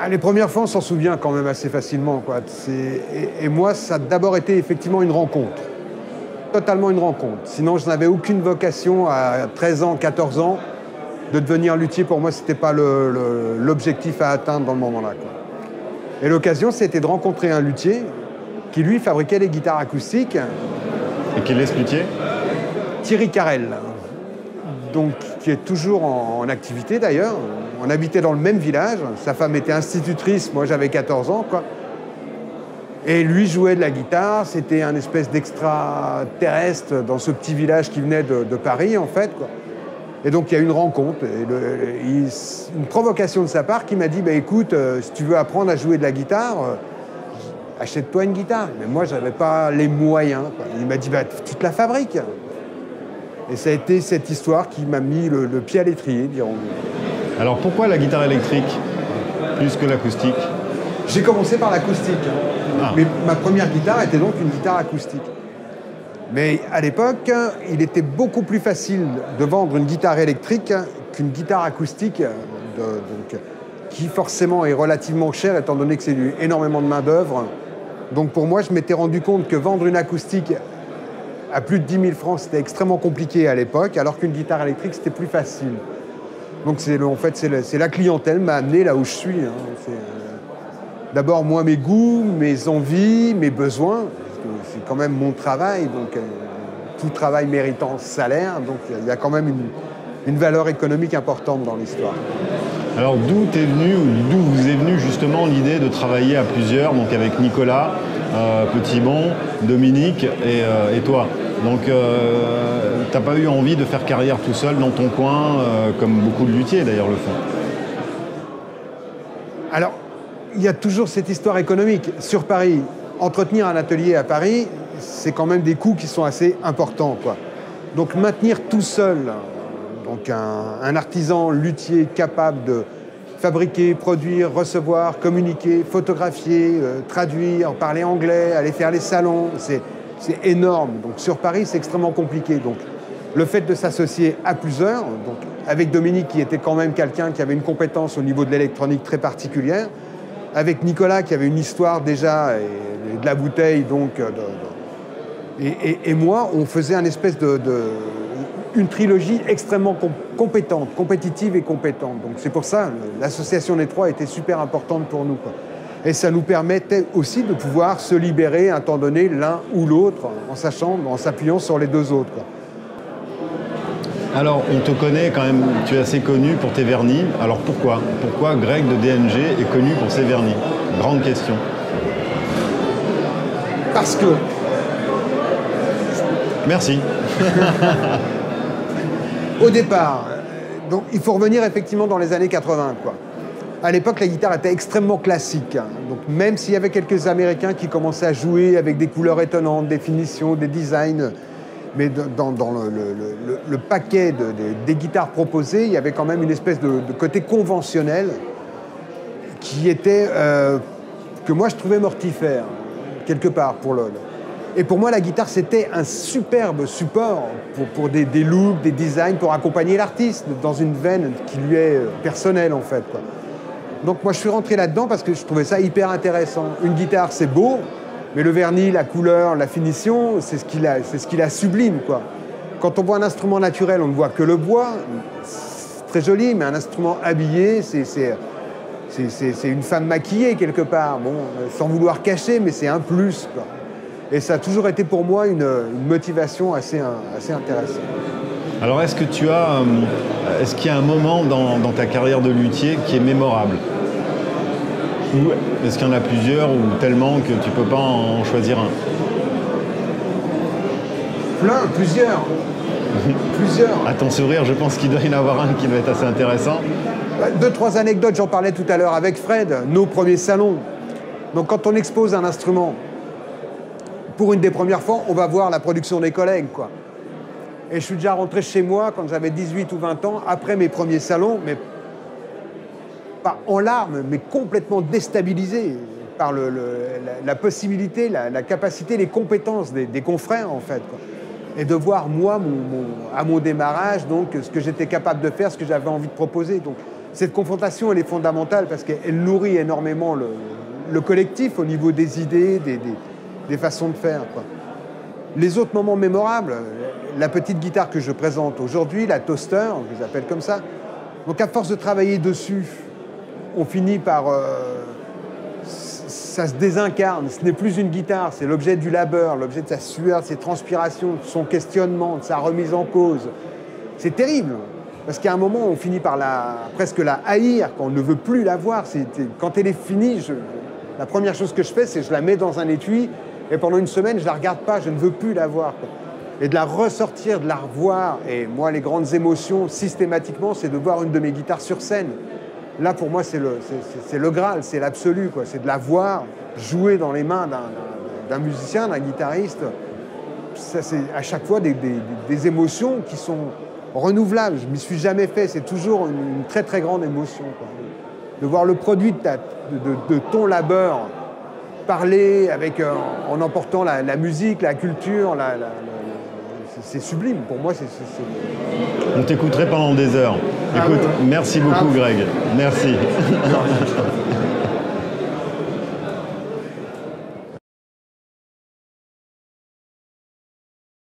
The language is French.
Ah, les premières fois, on s'en souvient quand même assez facilement, quoi. Et moi, ça a d'abord été effectivement une rencontre. Totalement une rencontre. Sinon, je n'avais aucune vocation à 13 ans, 14 ans, de devenir luthier. Pour moi, ce n'était pas l'objectif à atteindre dans le moment-là, quoi. Et l'occasion, c'était de rencontrer un luthier qui, lui, fabriquait des guitares acoustiques. Et quel est ce luthier? Thierry Carrel, donc, qui est toujours en activité d'ailleurs. On habitait dans le même village. Sa femme était institutrice, moi j'avais 14 ans, quoi. Et lui jouait de la guitare. C'était un espèce d'extraterrestre dans ce petit village qui venait de Paris, en fait, quoi. Et donc il y a eu une rencontre, et une provocation de sa part qui m'a dit bah, écoute, si tu veux apprendre à jouer de la guitare, achète-toi une guitare. Mais moi, je n'avais pas les moyens, quoi. Il m'a dit bah, tu te la fabriques. Et ça a été cette histoire qui m'a mis le pied à l'étrier, dirons-nous. Alors pourquoi la guitare électrique plus que l'acoustique? J'ai commencé par l'acoustique. Ah. Mais ma première guitare était donc une guitare acoustique. Mais à l'époque, il était beaucoup plus facile de vendre une guitare électrique qu'une guitare acoustique, qui forcément est relativement chère, étant donné que c'est énormément de main-d'œuvre. Donc pour moi, je m'étais rendu compte que vendre une acoustique à plus de 10 000 francs, c'était extrêmement compliqué à l'époque, alors qu'une guitare électrique, c'était plus facile. Donc en fait, c'est la clientèle m'a amené là où je suis, hein. D'abord, moi, mes goûts, mes envies, mes besoins. C'est quand même mon travail, donc tout travail méritant salaire, donc il y a quand même une valeur économique importante dans l'histoire. Alors d'où t'es venu, ou d'où vous est venue justement l'idée de travailler à plusieurs, donc avec Nicolas, Petitbon, Dominique et toi. Donc t'as pas eu envie de faire carrière tout seul dans ton coin, comme beaucoup de luthiers d'ailleurs le font? Alors, il y a toujours cette histoire économique. Sur Paris, entretenir un atelier à Paris, c'est quand même des coûts qui sont assez importants, quoi. Donc maintenir tout seul donc un artisan luthier capable de fabriquer, produire, recevoir, communiquer, photographier, traduire, parler anglais, aller faire les salons, c'est énorme. Donc sur Paris, c'est extrêmement compliqué. Donc le fait de s'associer à plusieurs, donc avec Dominique qui était quand même quelqu'un qui avait une compétence au niveau de l'électronique très particulière, avec Nicolas qui avait une histoire déjà et de la bouteille, donc et moi, on faisait un espèce une trilogie extrêmement compétente, compétitive et compétente. Donc c'est pour ça l'association des trois était super importante pour nous, quoi. Et ça nous permettait aussi de pouvoir se libérer à un temps donné l'un ou l'autre en s'appuyant sur les deux autres, quoi. Alors, on te connaît quand même, tu es assez connu pour tes vernis. Alors pourquoi? Pourquoi Greg de DNG est connu pour ses vernis? Grande question. Parce que... Merci. Au départ, donc il faut revenir effectivement dans les années 80, quoi. À l'époque, la guitare était extrêmement classique, hein. Donc même s'il y avait quelques Américains qui commençaient à jouer avec des couleurs étonnantes, des finitions, des designs... Mais dans le paquet des guitares proposées, il y avait quand même une espèce de côté conventionnel qui était, que moi je trouvais mortifère, quelque part. Et pour moi, la guitare, c'était un superbe support pour des looks, des designs, pour accompagner l'artiste dans une veine qui lui est personnelle, en fait, quoi. Donc moi, je suis rentré là-dedans parce que je trouvais ça hyper intéressant. Une guitare, c'est beau, mais le vernis, la couleur, la finition, c'est ce qui la sublime, quoi. Quand on voit un instrument naturel, on ne voit que le bois. C'est très joli, mais un instrument habillé, c'est une femme maquillée, quelque part. Bon, sans vouloir cacher, mais c'est un plus, quoi. Et ça a toujours été pour moi une motivation assez intéressante. Alors est-ce qu'il y a un moment dans ta carrière de luthier qui est mémorable? Ou est-ce qu'il y en a plusieurs ou tellement que tu ne peux pas en choisir un? Plusieurs. Plusieurs. À ton sourire, je pense qu'il doit y en avoir un qui doit être assez intéressant. 2-3 anecdotes, j'en parlais tout à l'heure avec Fred, nos premiers salons. Donc quand on expose un instrument, pour une des premières fois, on va voir la production des collègues, quoi. Et je suis déjà rentré chez moi quand j'avais 18 ou 20 ans, après mes premiers salons, mais pas en larmes, mais complètement déstabilisé par la possibilité, la capacité, les compétences des confrères, en fait, quoi. Et de voir, moi, à mon démarrage, donc, ce que j'étais capable de faire, ce que j'avais envie de proposer. Donc, Cette confrontation, elle est fondamentale parce qu'elle nourrit énormément le collectif au niveau des idées, des façons de faire, quoi. Les autres moments mémorables, la petite guitare que je présente aujourd'hui, la Toaster, je les appelle comme ça. Donc à force de travailler dessus, on finit par... ça se désincarne, ce n'est plus une guitare, c'est l'objet du labeur, l'objet de sa sueur, de ses transpirations, de son questionnement, de sa remise en cause. C'est terrible, parce qu'à un moment, on finit par presque la haïr, quand on ne veut plus la voir. Quand elle est finie, la première chose que je fais, c'est que je la mets dans un étui, et pendant une semaine, je ne la regarde pas, je ne veux plus la voir, quoi. Et de la ressortir, de la revoir. Et moi, les grandes émotions, systématiquement, c'est de voir une de mes guitares sur scène. Là, pour moi, c'est le Graal, c'est l'absolu, quoi. C'est de la voir jouer dans les mains d'un musicien, d'un guitariste. Ça, c'est à chaque fois des émotions qui sont renouvelables. Je ne m'y suis jamais fait. C'est toujours une très, très grande émotion, quoi. De voir le produit de ton labeur parler en emportant la musique, la culture, c'est sublime. Pour moi, c'est... On t'écouterait pendant des heures. Écoute, merci beaucoup, Greg. Merci.